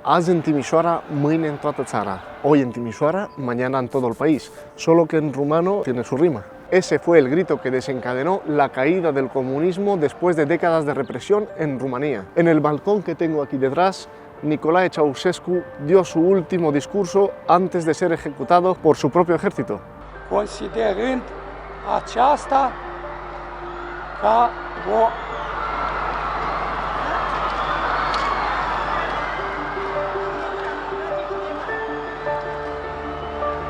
Azi en Timișoara, mâine en toată țara. Hoy en Timișoara, mañana en todo el país. Solo que en rumano tiene su rima. Ese fue el grito que desencadenó la caída del comunismo después de décadas de represión en Rumanía. En el balcón que tengo aquí detrás, Nicolae Ceausescu dio su último discurso antes de ser ejecutado por su propio ejército. Considerând aceasta ca o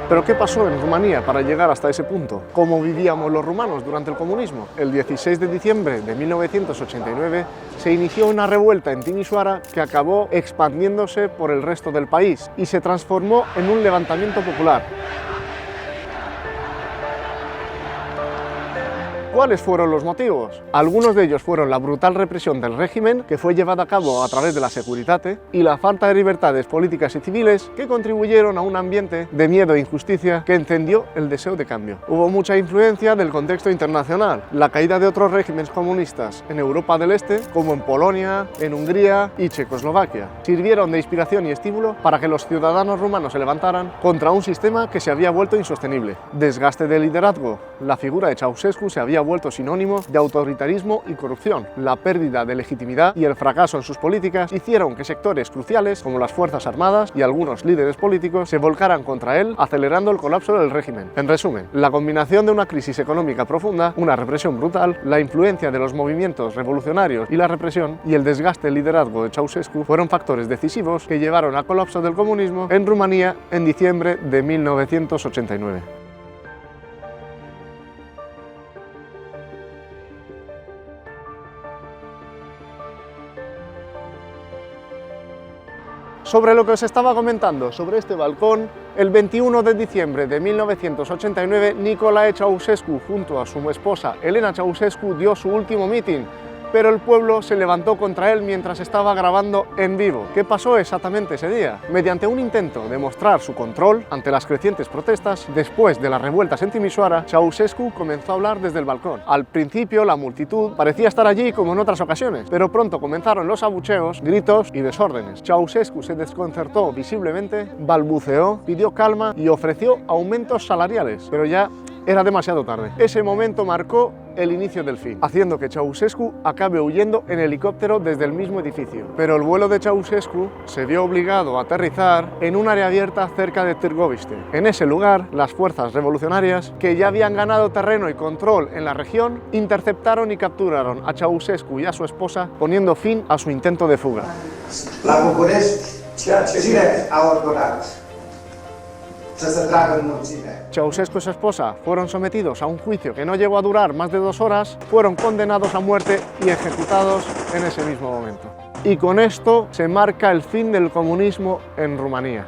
¿Pero qué pasó en Rumanía para llegar hasta ese punto? ¿Cómo vivíamos los rumanos durante el comunismo? El 16 de diciembre de 1989 se inició una revuelta en Timișoara que acabó expandiéndose por el resto del país y se transformó en un levantamiento popular. ¿Cuáles fueron los motivos? Algunos de ellos fueron la brutal represión del régimen, que fue llevada a cabo a través de la Securitate, y la falta de libertades políticas y civiles, que contribuyeron a un ambiente de miedo e injusticia que encendió el deseo de cambio. Hubo mucha influencia del contexto internacional, la caída de otros regímenes comunistas en Europa del Este, como en Polonia, en Hungría y Checoslovaquia. Sirvieron de inspiración y estímulo para que los ciudadanos rumanos se levantaran contra un sistema que se había vuelto insostenible. Desgaste de liderazgo. La figura de Ceausescu se había vuelto sinónimo de autoritarismo y corrupción. La pérdida de legitimidad y el fracaso en sus políticas hicieron que sectores cruciales como las Fuerzas Armadas y algunos líderes políticos se volcaran contra él, acelerando el colapso del régimen. En resumen, la combinación de una crisis económica profunda, una represión brutal, la influencia de los movimientos revolucionarios y la represión y el desgaste del liderazgo de Ceausescu fueron factores decisivos que llevaron al colapso del comunismo en Rumanía en diciembre de 1989. Sobre lo que os estaba comentando, sobre este balcón, el 21 de diciembre de 1989, Nicolae Ceausescu, junto a su esposa Elena Ceausescu, dio su último mitin, pero el pueblo se levantó contra él mientras estaba grabando en vivo. ¿Qué pasó exactamente ese día? Mediante un intento de mostrar su control ante las crecientes protestas, después de las revueltas en Timișoara, Ceausescu comenzó a hablar desde el balcón. Al principio la multitud parecía estar allí como en otras ocasiones, pero pronto comenzaron los abucheos, gritos y desórdenes. Ceausescu se desconcertó visiblemente, balbuceó, pidió calma y ofreció aumentos salariales, pero ya era demasiado tarde. Ese momento marcó el inicio del fin, haciendo que Ceausescu acabe huyendo en helicóptero desde el mismo edificio. Pero el vuelo de Ceausescu se vio obligado a aterrizar en un área abierta cerca de Târgoviște. En ese lugar, las fuerzas revolucionarias, que ya habían ganado terreno y control en la región, interceptaron y capturaron a Ceausescu y a su esposa, poniendo fin a su intento de fuga. La București, cine a ordonat să se tragă în mulțime? Ceausescu y su esposa fueron sometidos a un juicio que no llegó a durar más de 2 horas, fueron condenados a muerte y ejecutados en ese mismo momento. Y con esto se marca el fin del comunismo en Rumanía.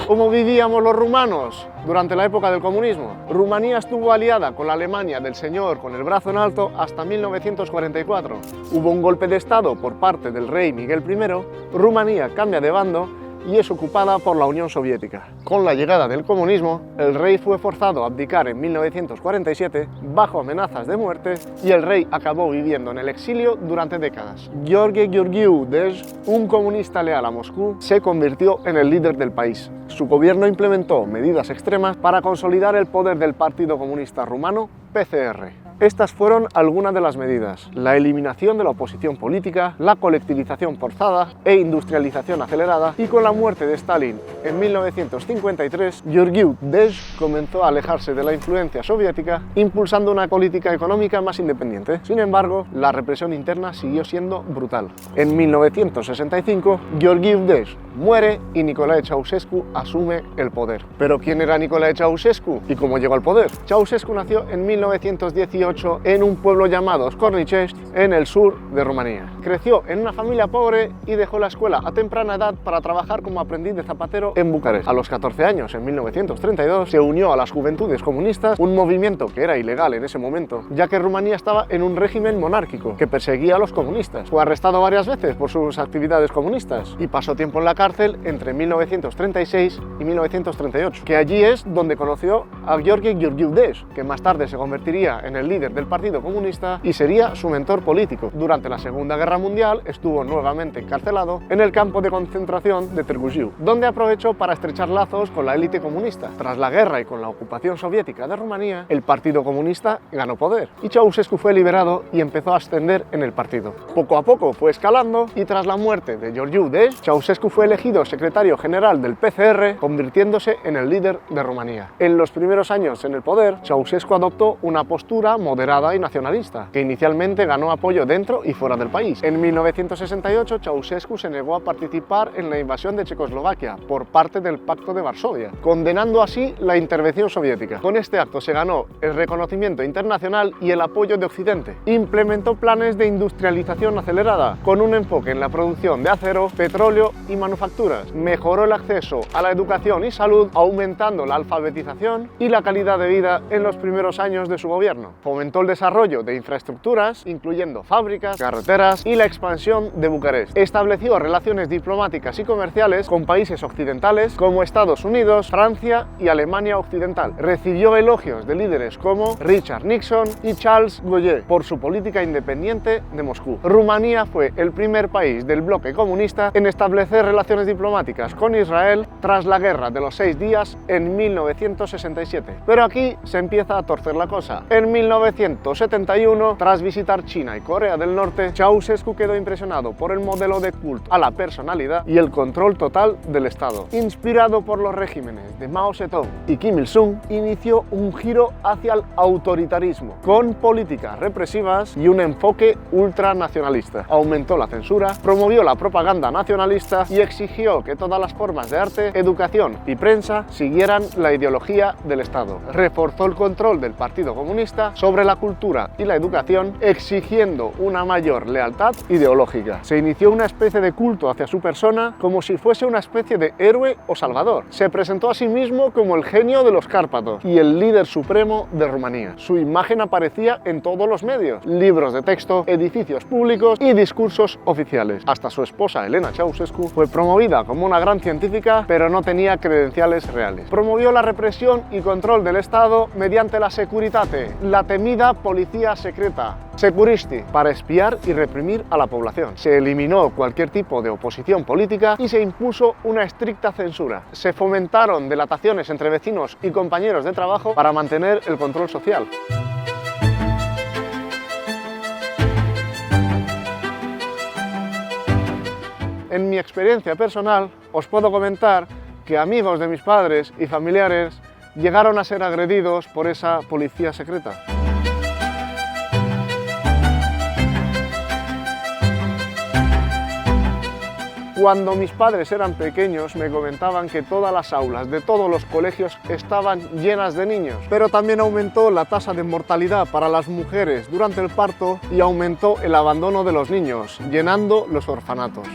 ¿Cómo vivíamos los rumanos durante la época del comunismo? Rumanía estuvo aliada con la Alemania del señor con el brazo en alto hasta 1944. Hubo un golpe de Estado por parte del rey Miguel I, Rumanía cambia de bando y es ocupada por la Unión Soviética. Con la llegada del comunismo, el rey fue forzado a abdicar en 1947 bajo amenazas de muerte y el rey acabó viviendo en el exilio durante décadas. Gheorghe Gheorghiu Dej, un comunista leal a Moscú, se convirtió en el líder del país. Su gobierno implementó medidas extremas para consolidar el poder del Partido Comunista Rumano, PCR. Estas fueron algunas de las medidas: la eliminación de la oposición política, la colectivización forzada e industrialización acelerada, y con la muerte de Stalin en 1953, Gheorghiu Dej comenzó a alejarse de la influencia soviética, impulsando una política económica más independiente. Sin embargo, la represión interna siguió siendo brutal. En 1965, Gheorghiu Dej muere y Nicolae Ceausescu asume el poder. ¿Pero quién era Nicolae Ceausescu y cómo llegó al poder? Ceausescu nació en 1918 en un pueblo llamado Scornicești, en el sur de Rumanía. Creció en una familia pobre y dejó la escuela a temprana edad para trabajar como aprendiz de zapatero en Bucarest. A los 14 años, en 1932, se unió a las Juventudes Comunistas, un movimiento que era ilegal en ese momento, ya que Rumanía estaba en un régimen monárquico que perseguía a los comunistas. Fue arrestado varias veces por sus actividades comunistas y pasó tiempo en la cárcel entre 1936 y 1938, que allí es donde conoció a Gheorghe Gheorghiu Dej, que más tarde se convertiría en el líder del Partido Comunista y sería su mentor político. Durante la Segunda Guerra Mundial estuvo nuevamente encarcelado en el campo de concentración de Târgu, donde aprovechó para estrechar lazos con la élite comunista. Tras la guerra y con la ocupación soviética de Rumanía, el Partido Comunista ganó poder y Ceausescu fue liberado y empezó a ascender en el partido. Poco a poco fue escalando y tras la muerte de Georgiu Dej, Ceausescu fue elegido secretario general del PCR, convirtiéndose en el líder de Rumanía. En los primeros años en el poder, Ceausescu adoptó una postura moderada y nacionalista, que inicialmente ganó apoyo dentro y fuera del país. En 1968, Ceausescu se negó a participar en la invasión de Checoslovaquia por parte del Pacto de Varsovia, condenando así la intervención soviética. Con este acto se ganó el reconocimiento internacional y el apoyo de Occidente. Implementó planes de industrialización acelerada, con un enfoque en la producción de acero, petróleo y manufacturas. Mejoró el acceso a la educación y salud, aumentando la alfabetización y la calidad de vida en los primeros años de su gobierno. Fomentó el desarrollo de infraestructuras, incluyendo fábricas, carreteras y la expansión de Bucarest. Estableció relaciones diplomáticas y comerciales con países occidentales como Estados Unidos, Francia y Alemania Occidental. Recibió elogios de líderes como Richard Nixon y Charles Gaulle por su política independiente de Moscú. Rumanía fue el primer país del bloque comunista en establecer relaciones diplomáticas con Israel tras la Guerra de los 6 días en 1967. Pero aquí se empieza a torcer la cosa. En 1971, tras visitar China y Corea del Norte, Ceausescu quedó impresionado por el modelo de culto a la personalidad y el control total del Estado. Inspirado por los regímenes de Mao Zedong y Kim Il-sung, inició un giro hacia el autoritarismo, con políticas represivas y un enfoque ultranacionalista. Aumentó la censura, promovió la propaganda nacionalista y exigió que todas las formas de arte, educación y prensa siguieran la ideología del Estado. Reforzó el control del Partido Comunista sobre la cultura y la educación, exigiendo una mayor lealtad ideológica. Se inició una especie de culto hacia su persona como si fuese una especie de héroe o salvador. Se presentó a sí mismo como el genio de los Cárpatos y el líder supremo de Rumanía. Su imagen aparecía en todos los medios, libros de texto, edificios públicos y discursos oficiales. Hasta su esposa Elena Ceausescu fue promovida como una gran científica, pero no tenía credenciales reales. Promovió la represión y control del Estado mediante la Securitate, la temida policía secreta, Securisti, para espiar y reprimir a la población. Se eliminó cualquier tipo de oposición política y se impuso una estricta censura. Se fomentaron delataciones entre vecinos y compañeros de trabajo para mantener el control social. En mi experiencia personal, os puedo comentar que amigos de mis padres y familiares llegaron a ser agredidos por esa policía secreta. Cuando mis padres eran pequeños me comentaban que todas las aulas de todos los colegios estaban llenas de niños, pero también aumentó la tasa de mortalidad para las mujeres durante el parto y aumentó el abandono de los niños, llenando los orfanatos.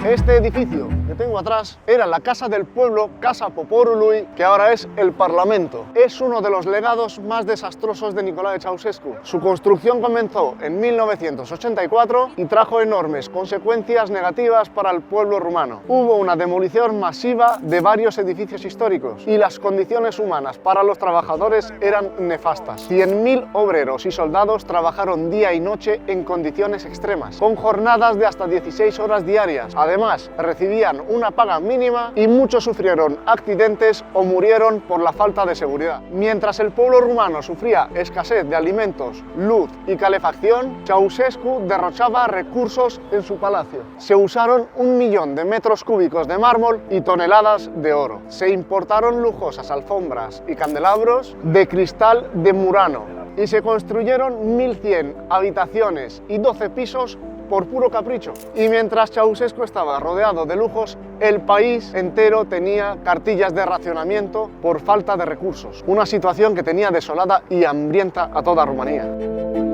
Este edificio que tengo atrás era la casa del pueblo, Casa Poporului, que ahora es el Parlamento. Es uno de los legados más desastrosos de Nicolae Ceausescu. Su construcción comenzó en 1984 y trajo enormes consecuencias negativas para el pueblo rumano. Hubo una demolición masiva de varios edificios históricos y las condiciones humanas para los trabajadores eran nefastas. 100.000 obreros y soldados trabajaron día y noche en condiciones extremas, con jornadas de hasta 16 horas diarias. Además, recibían una paga mínima y muchos sufrieron accidentes o murieron por la falta de seguridad. Mientras el pueblo rumano sufría escasez de alimentos, luz y calefacción, Ceausescu derrochaba recursos en su palacio. Se usaron 1 millón de metros cúbicos de mármol y toneladas de oro. Se importaron lujosas alfombras y candelabros de cristal de Murano y se construyeron 1.100 habitaciones y 12 pisos por puro capricho. Y mientras Ceausescu estaba rodeado de lujos, el país entero tenía cartillas de racionamiento por falta de recursos. Una situación que tenía desolada y hambrienta a toda Rumanía.